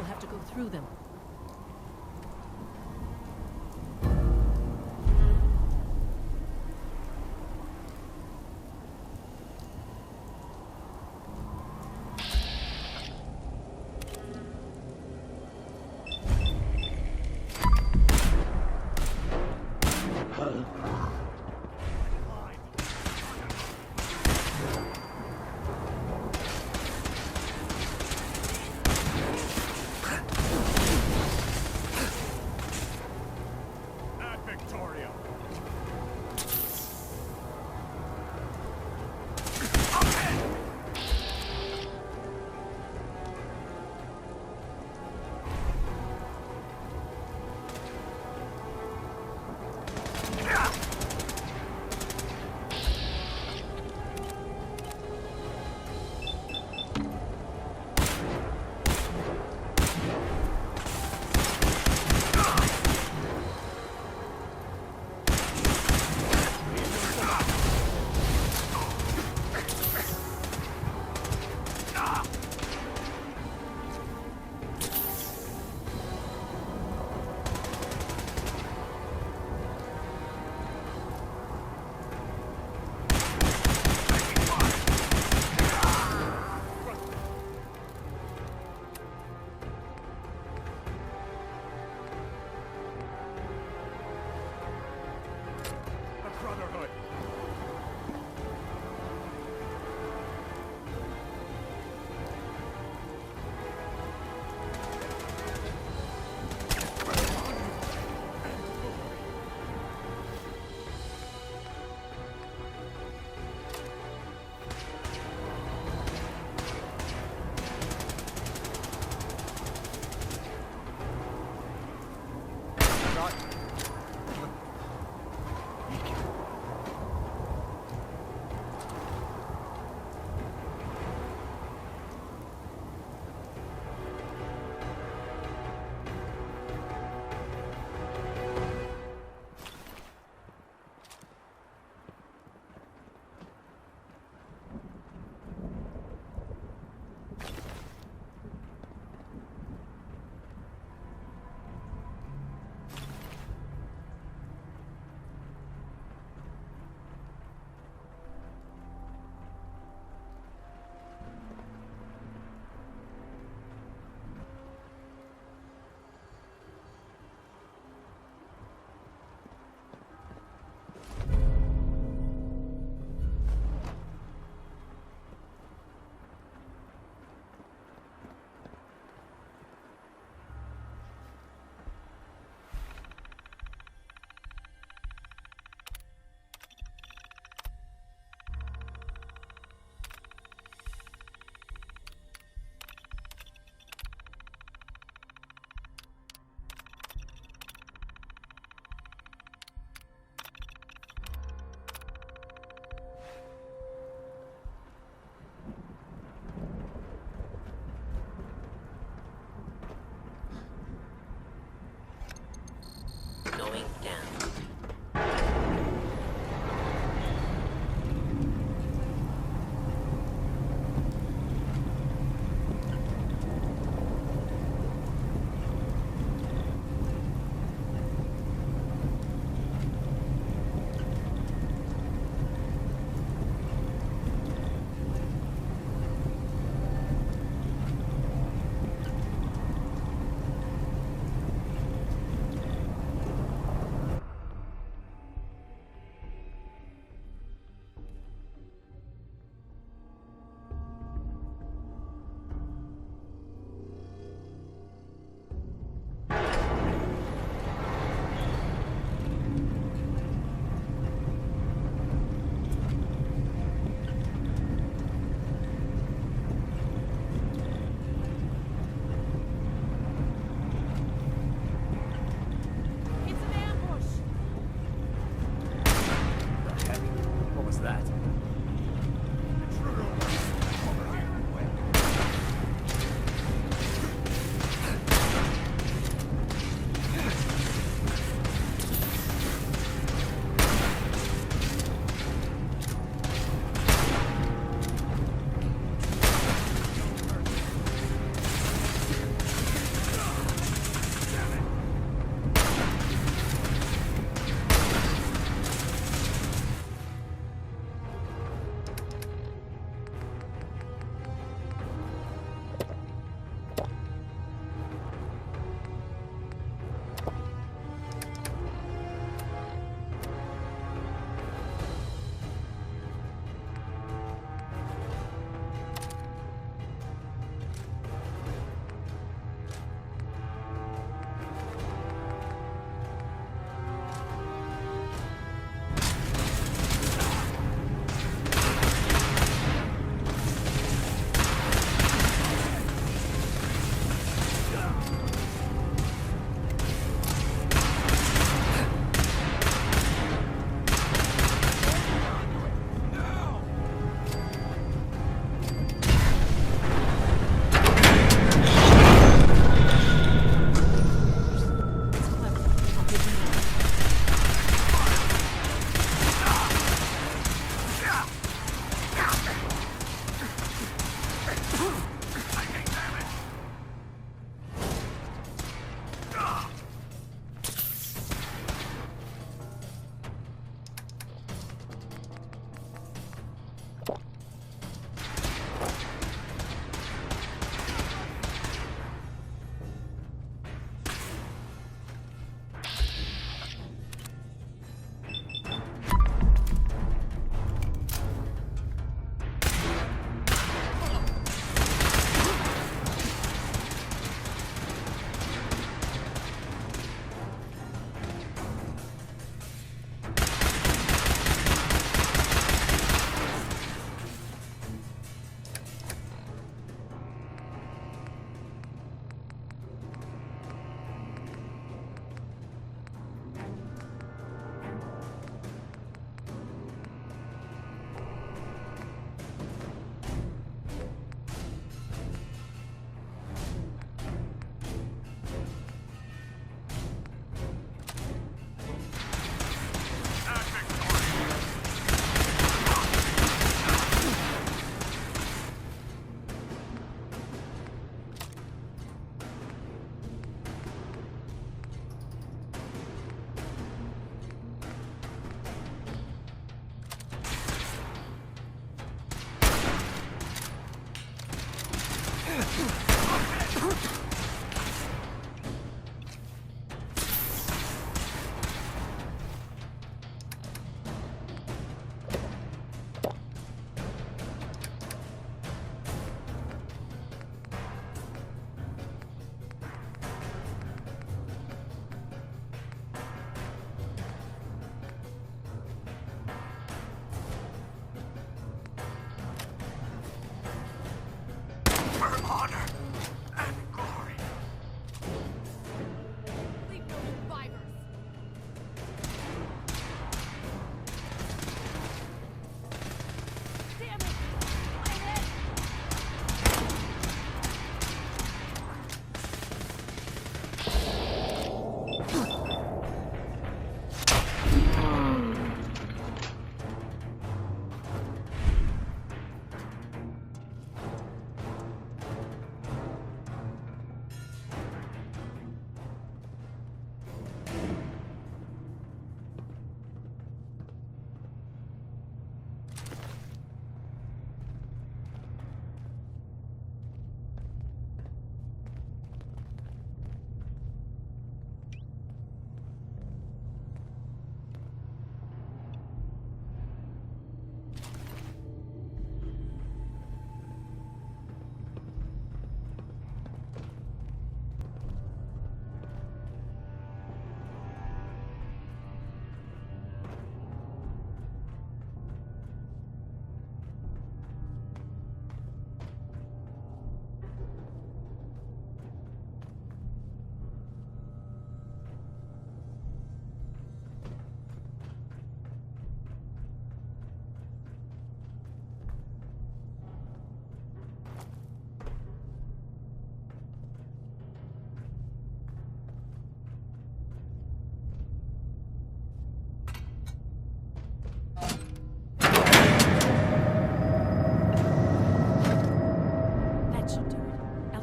we'll have to go through them.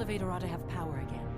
elevator ought to have power again.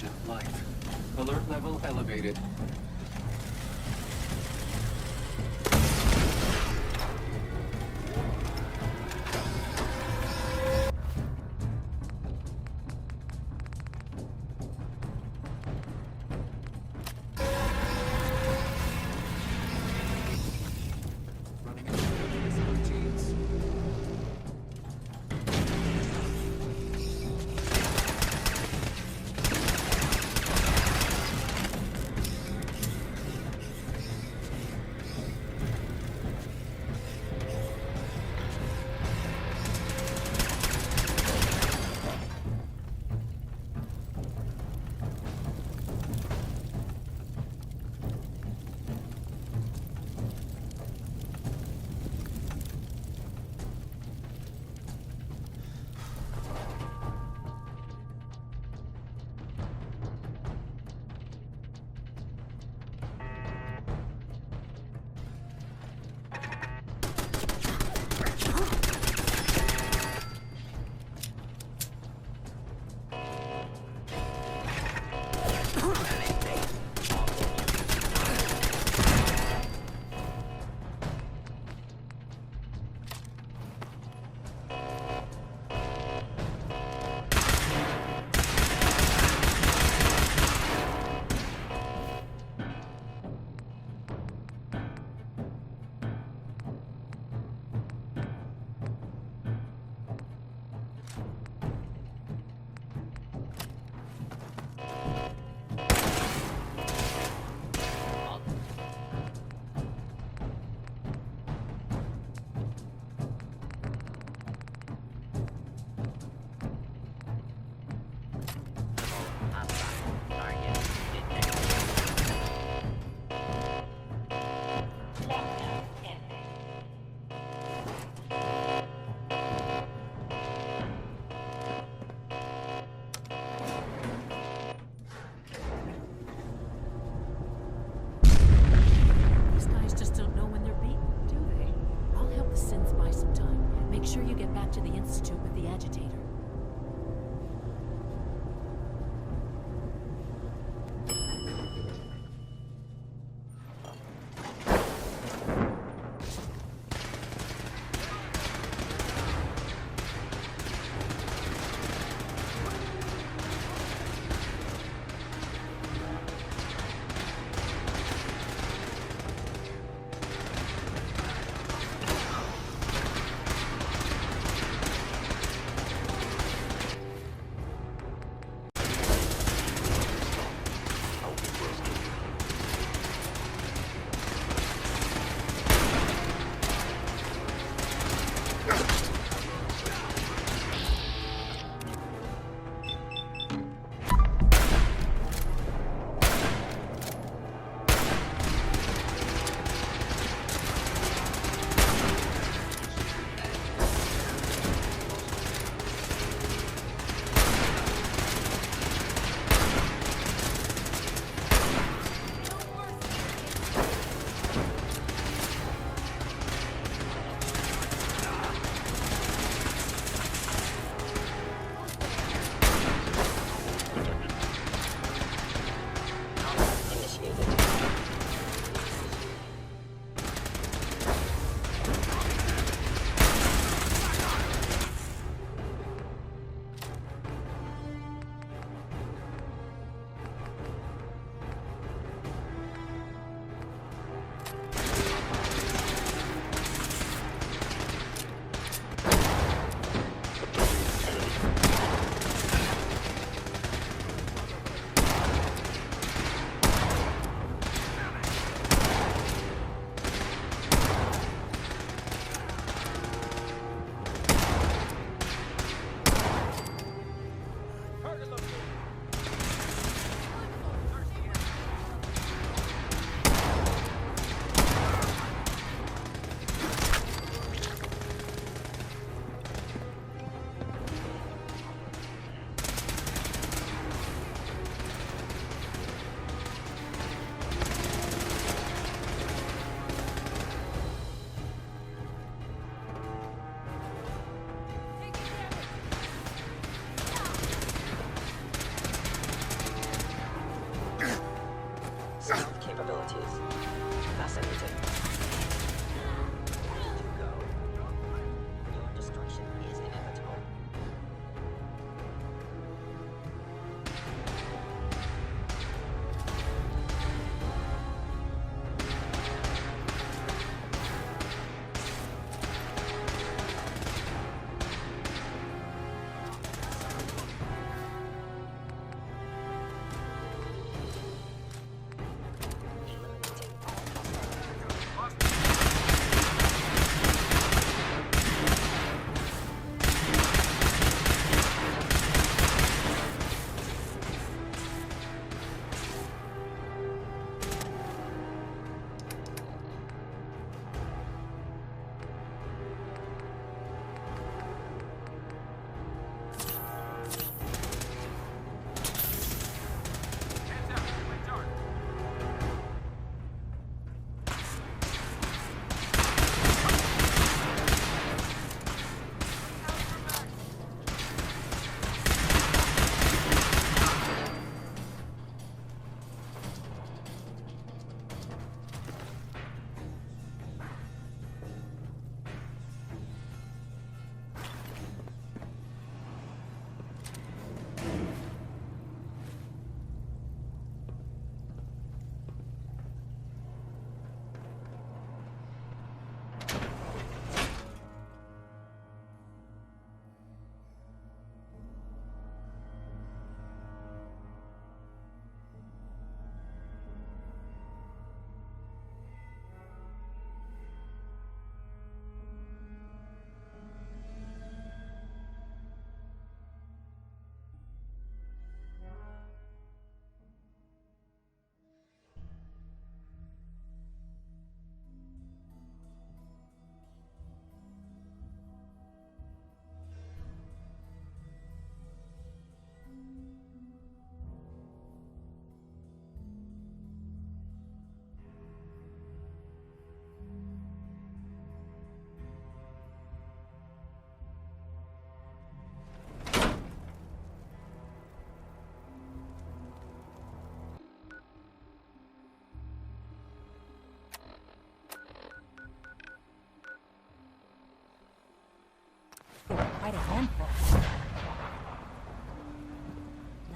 Intelligent life. Alert level elevated. Running into routines. These guys just don't know when they're beaten, do they? I'll help the synths buy some time. Make sure you get back to the Institute with the agitator.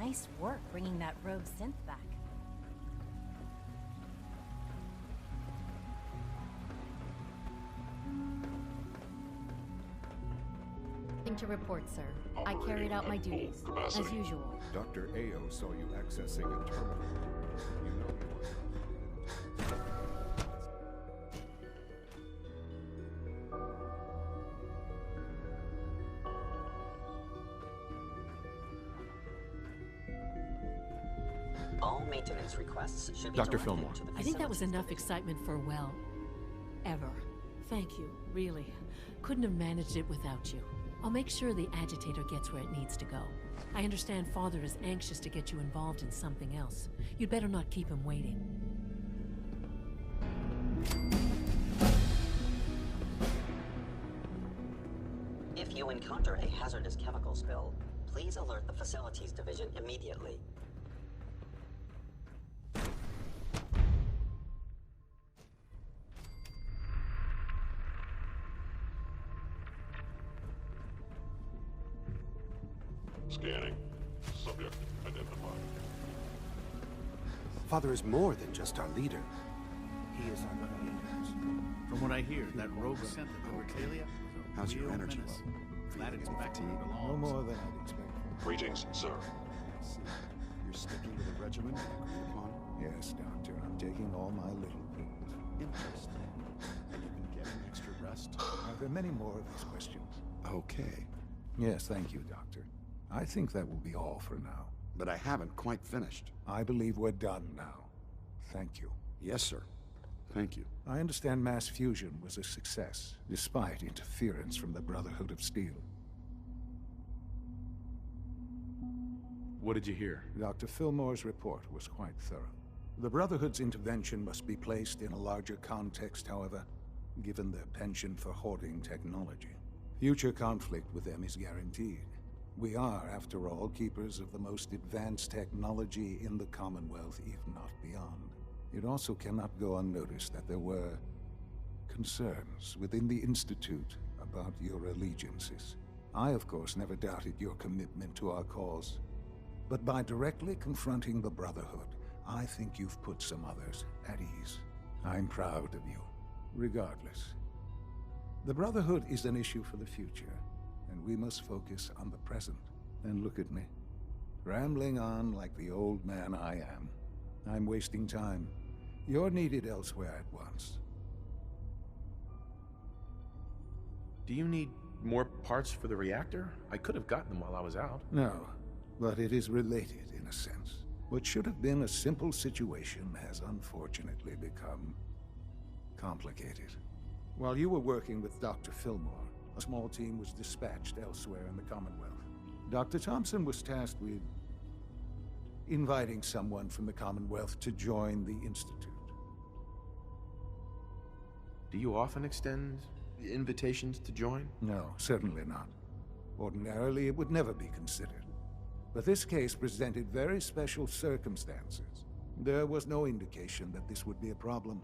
Nice work bringing that rogue synth back. Nothing to report, sir. I carried out my duties, as usual. Dr. Ao saw you accessing a terminal. You know you All maintenance requests should be Dr. directed Fillmore. to the I think that was facilities enough division. excitement for, well, ever. Thank you, really. Couldn't have managed it without you. I'll make sure the agitator gets where it needs to go. I understand Father is anxious to get you involved in something else. You'd better not keep him waiting. If you encounter a hazardous chemical spill, please alert the facilities division immediately. Scanning. Subject identified. Father is more than just our leader. He is our creators. From what I hear, that rogue synth at Cortelia was a How's your real energy menace. level? Glad it's back where it belongs. No more than I'd expect. Greetings, sir. I see. You're sticking to the regimen we agreed upon? Yes, Doctor. I'm taking all my little pills. Interesting. And you've been getting extra rest? Are there many more of these questions? Okay. Yes, thank you, Doctor. I think that will be all for now. But I haven't quite finished. I believe we're done now. Thank you. Yes, sir. Thank you. I understand mass fusion was a success, despite interference from the Brotherhood of Steel. What did you hear? Dr. Fillmore's report was quite thorough. The Brotherhood's intervention must be placed in a larger context, however, given their penchant for hoarding technology. Future conflict with them is guaranteed. We are, after all, keepers of the most advanced technology in the Commonwealth, if not beyond. It also cannot go unnoticed that there were concerns within the Institute about your allegiances. I, of course, never doubted your commitment to our cause. But by directly confronting the Brotherhood, I think you've put some others at ease. I'm proud of you, regardless. The Brotherhood is an issue for the future, and we must focus on the present. And look at me, rambling on like the old man I am. I'm wasting time. You're needed elsewhere at once. Do you need more parts for the reactor? I could have gotten them while I was out. No, but it is related in a sense. What should have been a simple situation has unfortunately become complicated. While you were working with Dr. Fillmore, a small team was dispatched elsewhere in the Commonwealth. Dr. Thompson was tasked with inviting someone from the Commonwealth to join the Institute. Do you often extend invitations to join? No, certainly not. Ordinarily, it would never be considered. But this case presented very special circumstances. There was no indication that this would be a problem.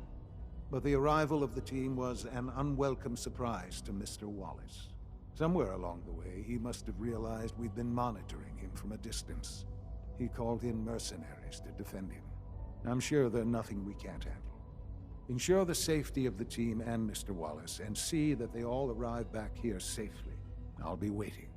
But the arrival of the team was an unwelcome surprise to Mr. Wallace. Somewhere along the way, he must have realized we'd been monitoring him from a distance. He called in mercenaries to defend him. I'm sure they're nothing we can't handle. Ensure the safety of the team and Mr. Wallace, and see that they all arrive back here safely. I'll be waiting.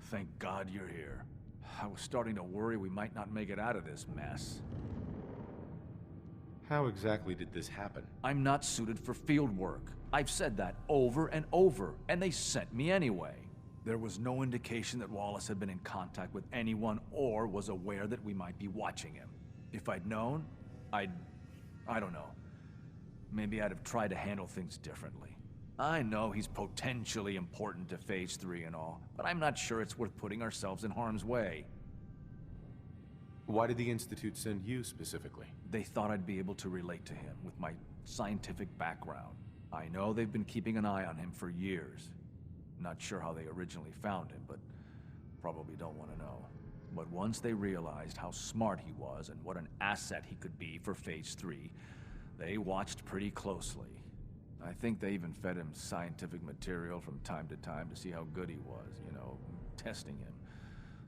Thank God you're here. I was starting to worry we might not make it out of this mess. How exactly did this happen? I'm not suited for field work. I've said that over and over, and they sent me anyway. There was no indication that Wallace had been in contact with anyone or was aware that we might be watching him. If I'd known, I don't know. Maybe I'd have tried to handle things differently. I know he's potentially important to Phase 3 and all, but I'm not sure it's worth putting ourselves in harm's way. Why did the Institute send you specifically? They thought I'd be able to relate to him with my scientific background. I know they've been keeping an eye on him for years. Not sure how they originally found him, but probably don't want to know. But once they realized how smart he was and what an asset he could be for Phase 3, they watched pretty closely. I think they even fed him scientific material from time to time to see how good he was, you know, testing him,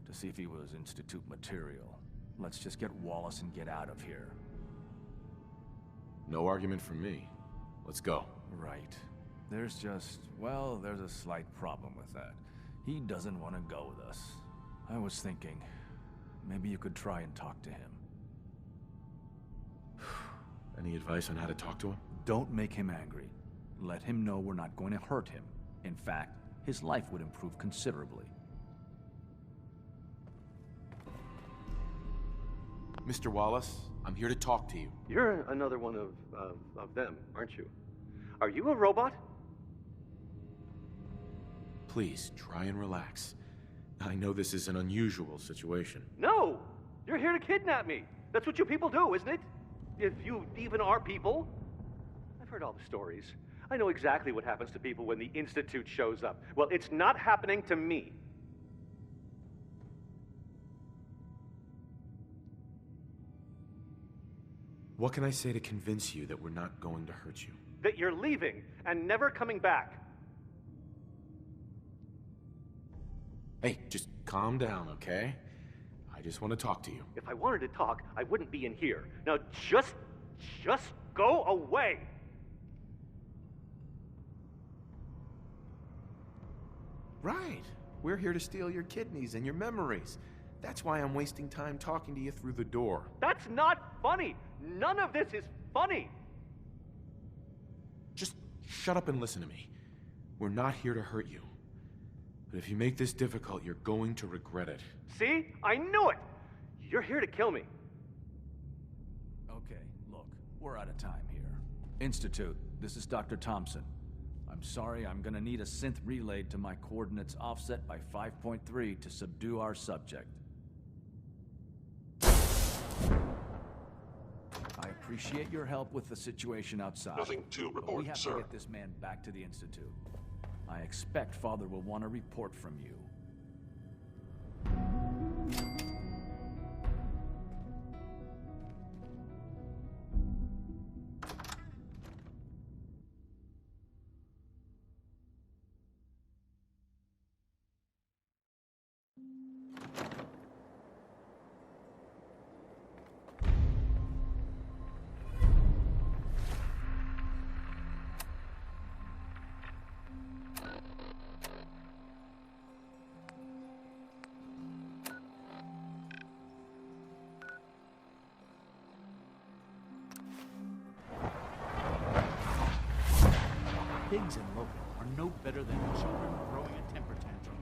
to see if he was Institute material. Let's just get Wallace and get out of here. No argument from me. Let's go. Right. There's just, well, there's a slight problem with that. He doesn't want to go with us. I was thinking, maybe you could try and talk to him. Any advice on how to talk to him? Don't make him angry. Let him know we're not going to hurt him. In fact, his life would improve considerably. Mr. Wallace, I'm here to talk to you. You're another one of them, aren't you? Are you a robot? Please, try and relax. I know this is an unusual situation. No! You're here to kidnap me! That's what you people do, isn't it? If you even are people. I've heard all the stories. I know exactly what happens to people when the Institute shows up. Well, it's not happening to me. What can I say to convince you that we're not going to hurt you? That you're leaving and never coming back. Hey, just calm down, okay? I just want to talk to you. If I wanted to talk, I wouldn't be in here. Now just go away! Right. We're here to steal your kidneys and your memories. That's why I'm wasting time talking to you through the door. That's not funny! None of this is funny! Just shut up and listen to me. We're not here to hurt you. But if you make this difficult, you're going to regret it. See? I knew it! You're here to kill me. Okay, look, we're out of time here. Institute, this is Dr. Thompson. I'm sorry, I'm gonna need a synth relayed to my coordinates offset by 5.3 to subdue our subject. I appreciate your help with the situation outside. Nothing to but report, we have sir. to get this man back to the Institute. I expect Father will want a report from you. Pigs and Logan are no better than children throwing a temper tantrum.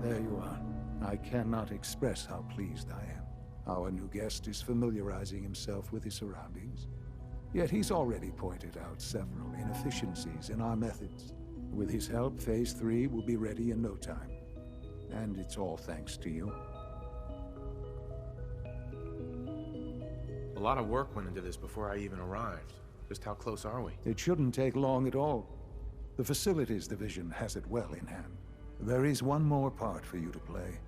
There you are. I cannot express how pleased I am. Our new guest is familiarizing himself with his surroundings. Yet he's already pointed out several inefficiencies in our methods. With his help, Phase 3 will be ready in no time. And it's all thanks to you. A lot of work went into this before I even arrived. Just how close are we? It shouldn't take long at all. The Facilities Division has it well in hand. There is one more part for you to play,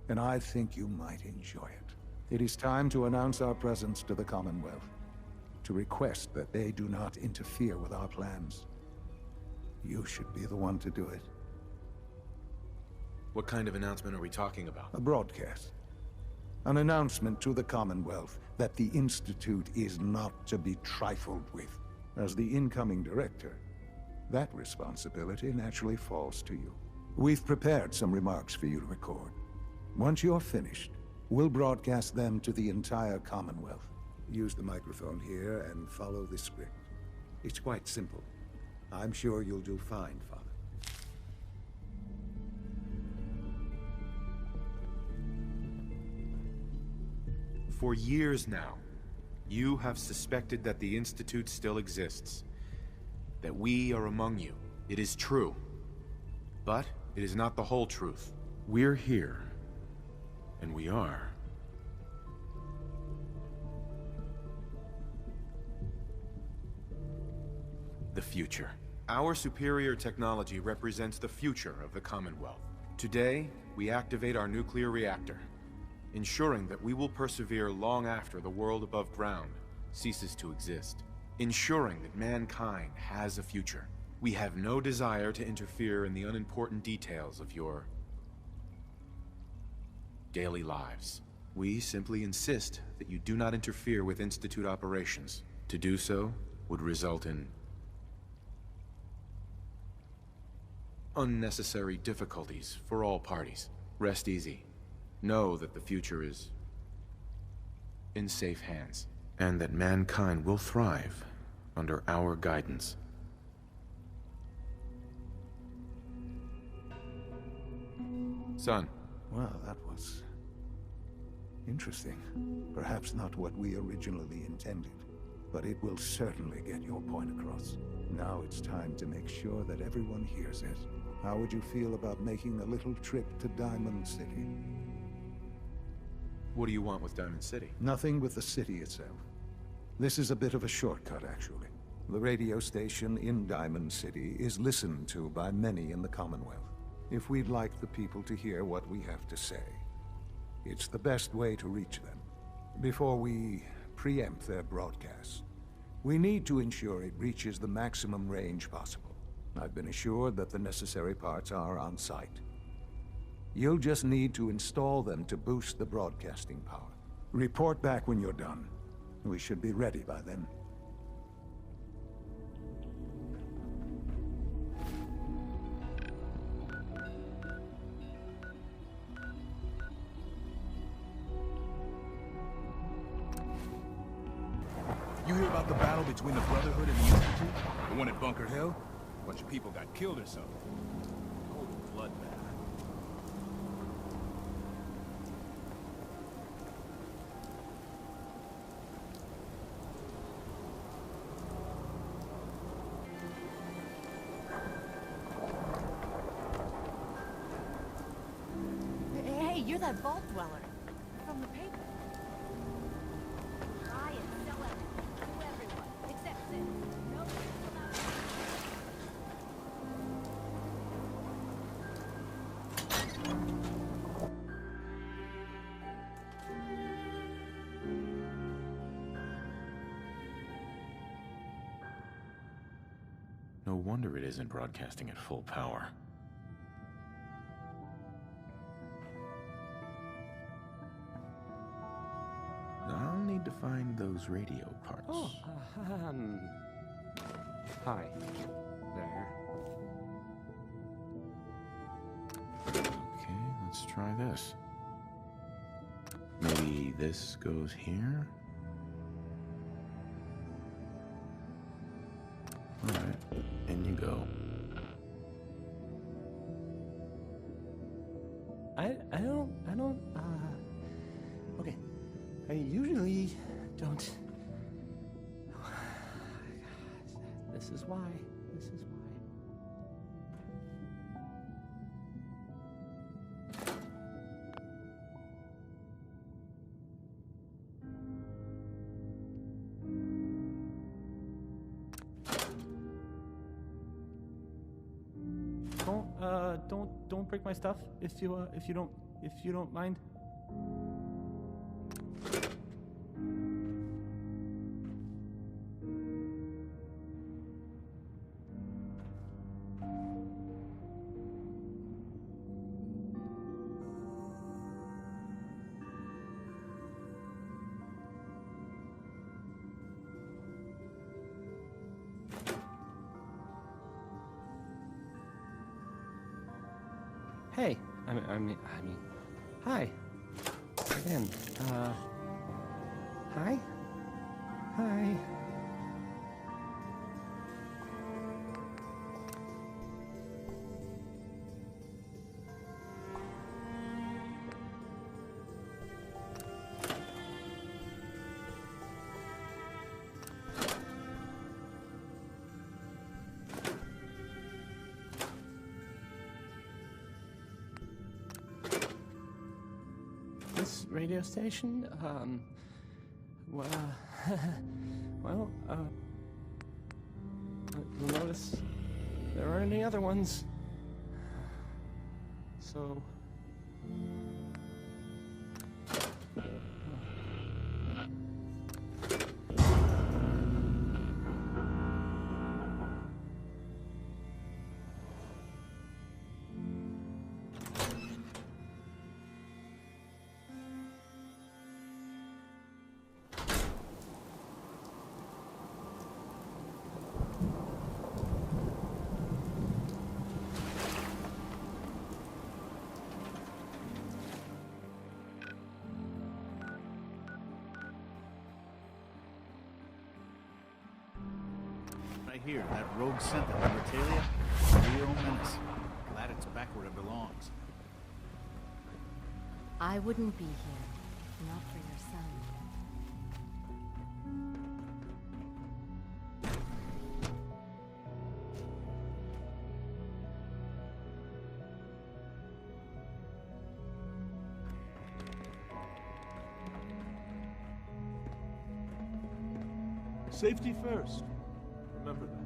and I think you might enjoy it. It is time to announce our presence to the Commonwealth. to request that they do not interfere with our plans. You should be the one to do it. What kind of announcement are we talking about? A broadcast. An announcement to the Commonwealth that the Institute is not to be trifled with. As the incoming director, that responsibility naturally falls to you. We've prepared some remarks for you to record. Once you're finished, we'll broadcast them to the entire Commonwealth. Use the microphone here and follow the script. It's quite simple. I'm sure you'll do fine, Father. For years now, you have suspected that the Institute still exists. That we are among you. It is true. But it is not the whole truth. We're here. And we are. The future. Our superior technology represents the future of the Commonwealth. Today, we activate our nuclear reactor, ensuring that we will persevere long after the world above ground ceases to exist. Ensuring that mankind has a future. We have no desire to interfere in the unimportant details of your daily lives. We simply insist that you do not interfere with Institute operations. To do so would result in unnecessary difficulties for all parties. Rest easy. Know that the future is in safe hands, and that mankind will thrive under our guidance. Son. Well, that was interesting. Perhaps not what we originally intended, but it will certainly get your point across. Now it's time to make sure that everyone hears it. How would you feel about making a little trip to Diamond City? What do you want with Diamond City? Nothing with the city itself. This is a bit of a shortcut, actually. The radio station in Diamond City is listened to by many in the Commonwealth. If we'd like the people to hear what we have to say, it's the best way to reach them. Before we preempt their broadcast, we need to ensure it reaches the maximum range possible. I've been assured that the necessary parts are on site. You'll just need to install them to boost the broadcasting power. Report back when you're done. We should be ready by then. You hear about the battle between the Brotherhood and the Institute? The one at Bunker Hill? A bunch of people got killed or something. Total bloodbath. Hey, you're that vault dweller from the paper. Buy it, sell everything, to everyone, except Sid. No gifts allowed. No wonder it isn't broadcasting at full power. I'll need to find those radio parts. Oh, hi. There. Okay, let's try this. Maybe this goes here? Alright, in you go. Okay. I usually don't. This is why. Don't break my stuff if you don't mind. Hey, I mean, hi. Again, hi? Hi. This radio station, well, you'll notice there aren't any other ones. So... Right here, that rogue center, Natalia, real menace. Glad it's back where it belongs. I wouldn't be here, if not for your son. Safety first. Remember that.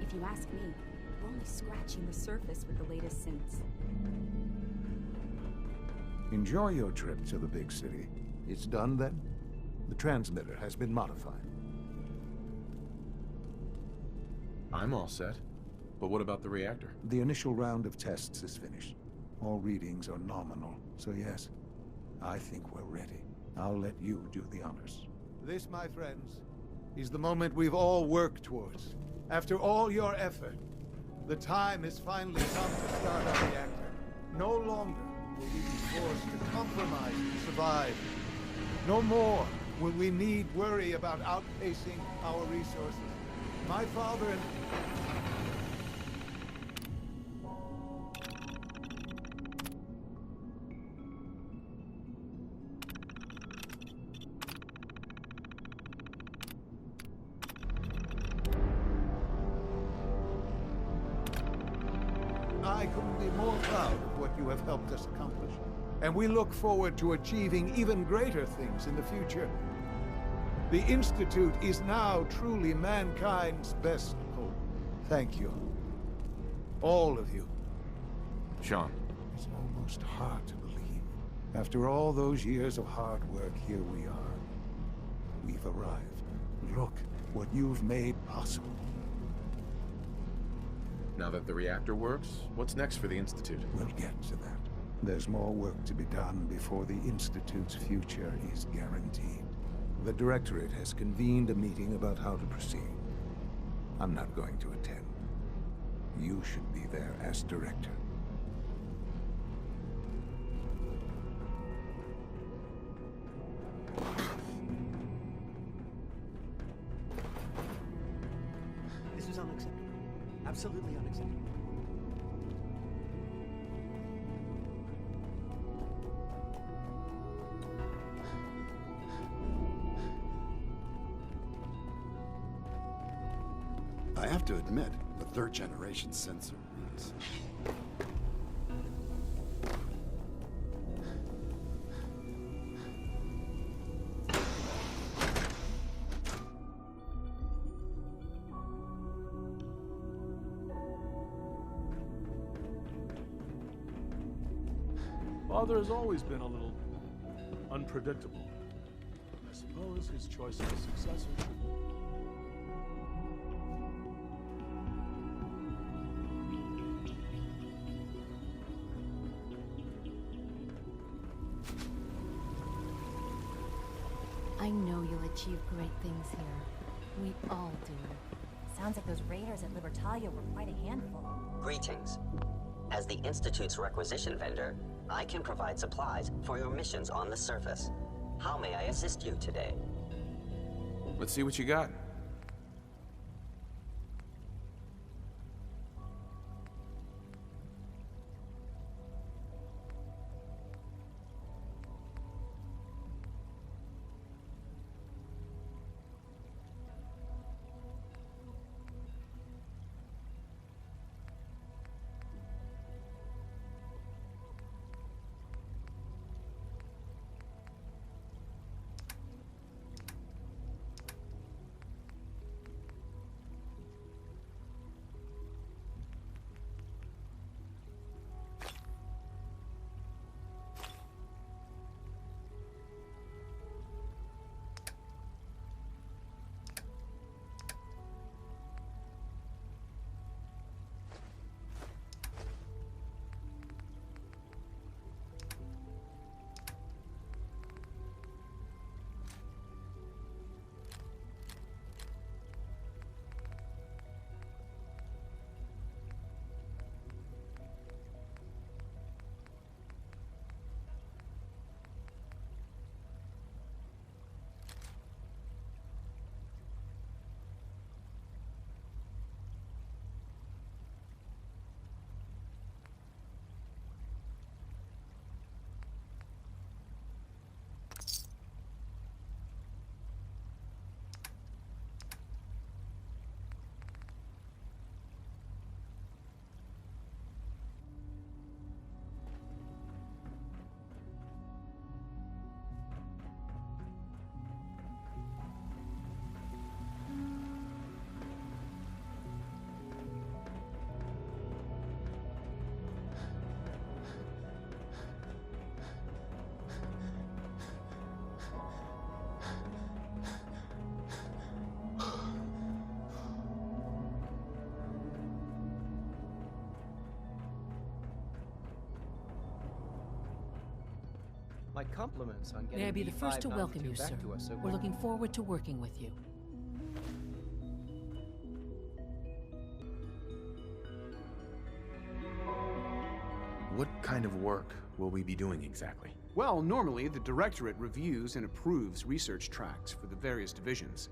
If you ask me, we're only scratching the surface with the latest synths. Enjoy your trip to the big city. It's done then? The transmitter has been modified. I'm all set. But what about the reactor? The initial round of tests is finished. All readings are nominal, so yes, I think we're ready. I'll let you do the honors. This, my friends, is the moment we've all worked towards. After all your effort, the time has finally come to start our reactor. No longer will we be forced to compromise to survive. No more will we need worry about outpacing our resources. My father and... I couldn't be more proud of what you have helped us accomplish. And we look forward to achieving even greater things in the future. The Institute is now truly mankind's best hope. Thank you. All of you. Sean. It's almost hard to believe. After all those years of hard work, here we are. We've arrived. Look what you've made possible. Now that the reactor works, what's next for the Institute? We'll get to that. There's more work to be done before the Institute's future is guaranteed. The Directorate has convened a meeting about how to proceed. I'm not going to attend. You should be there as Director. Absolutely unacceptable. I have to admit, the third-generation sensor is... Father has always been a little unpredictable. I suppose his choice of a successor should... I know you'll achieve great things here. We all do. Sounds like those raiders at Libertalia were quite a handful. Greetings. As the Institute's requisition vendor, I can provide supplies for your missions on the surface. How may I assist you today? Let's see what you got. My compliments on getting May I be the first to welcome you, back sir. to us so We're looking forward to working with you. What kind of work will we be doing exactly? Well, normally the Directorate reviews and approves research tracks for the various divisions.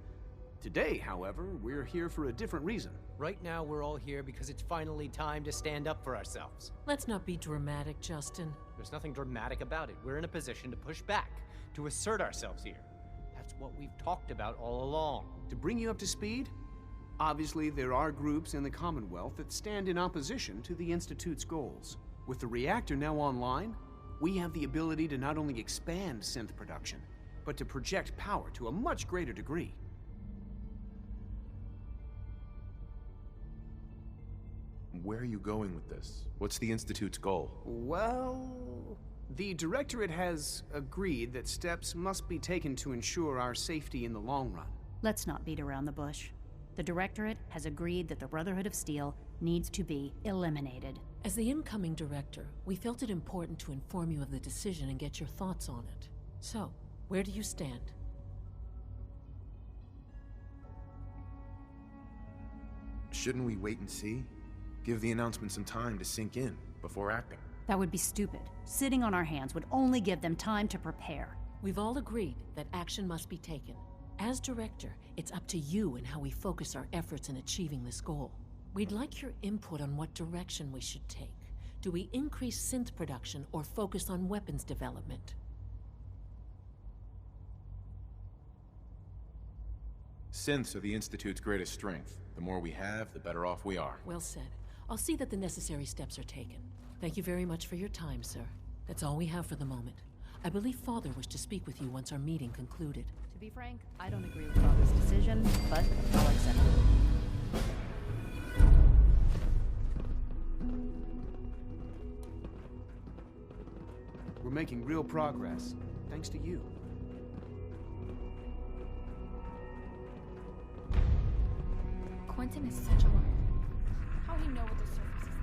Today, however, we're here for a different reason. Right now, we're all here because it's finally time to stand up for ourselves. Let's not be dramatic, Justin. There's nothing dramatic about it. We're in a position to push back, to assert ourselves here. That's what we've talked about all along. To bring you up to speed, obviously there are groups in the Commonwealth that stand in opposition to the Institute's goals. With the reactor now online, we have the ability to not only expand synth production, but to project power to a much greater degree. Where are you going with this? What's the Institute's goal? Well, the Directorate has agreed that steps must be taken to ensure our safety in the long run. Let's not beat around the bush. The Directorate has agreed that the Brotherhood of Steel needs to be eliminated. As the incoming director, we felt it important to inform you of the decision and get your thoughts on it. So, where do you stand? Shouldn't we wait and see? Give the announcement some time to sink in before acting. That would be stupid. Sitting on our hands would only give them time to prepare. We've all agreed that action must be taken. As director, it's up to you and how we focus our efforts in achieving this goal. We'd like your input on what direction we should take. Do we increase synth production or focus on weapons development? Synths are the Institute's greatest strength. The more we have, the better off we are. Well said. I'll see that the necessary steps are taken. Thank you very much for your time, sir. That's all we have for the moment. I believe Father wished to speak with you once our meeting concluded. To be frank, I don't agree with Father's decision, but I'll accept it. We're making real progress, thanks to you. Quentin is such a liar. How he know what the surface is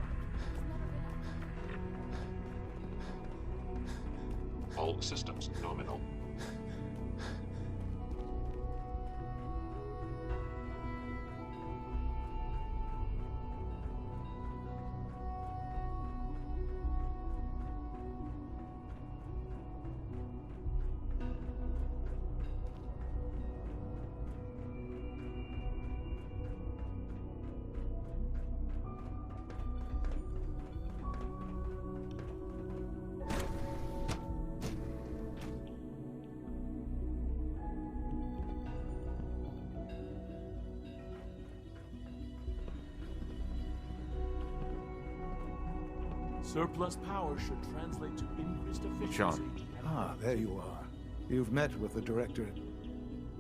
like? All systems nominal. Surplus power should translate to increased efficiency. Sean. Ah, there you are. You've met with the Directorate.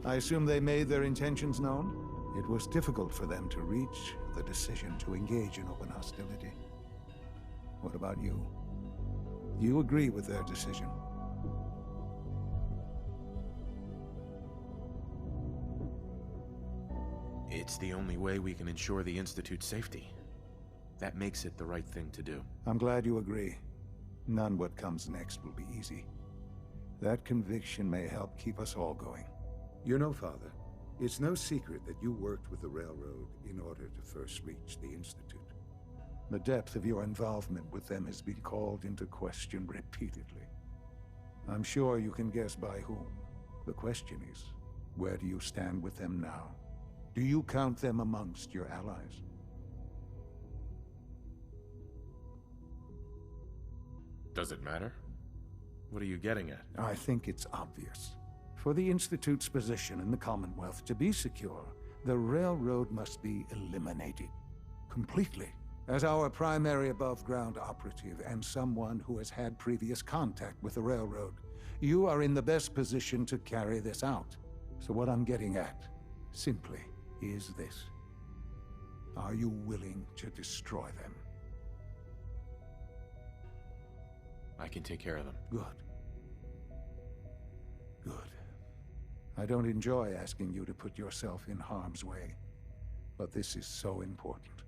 I assume they made their intentions known? It was difficult for them to reach the decision to engage in open hostility. What about you? You agree with their decision? It's the only way we can ensure the Institute's safety. That makes it the right thing to do. I'm glad you agree. None what comes next will be easy. That conviction may help keep us all going. You know, Father, it's no secret that you worked with the Railroad in order to first reach the Institute. The depth of your involvement with them has been called into question repeatedly. I'm sure you can guess by whom. The question is, where do you stand with them now? Do you count them amongst your allies? Does it matter? What are you getting at? I think it's obvious. For the Institute's position in the Commonwealth to be secure, the Railroad must be eliminated. Completely. As our primary above-ground operative and someone who has had previous contact with the Railroad, you are in the best position to carry this out. So what I'm getting at, simply, is this. Are you willing to destroy them? I can take care of them. Good. Good. I don't enjoy asking you to put yourself in harm's way, but this is so important.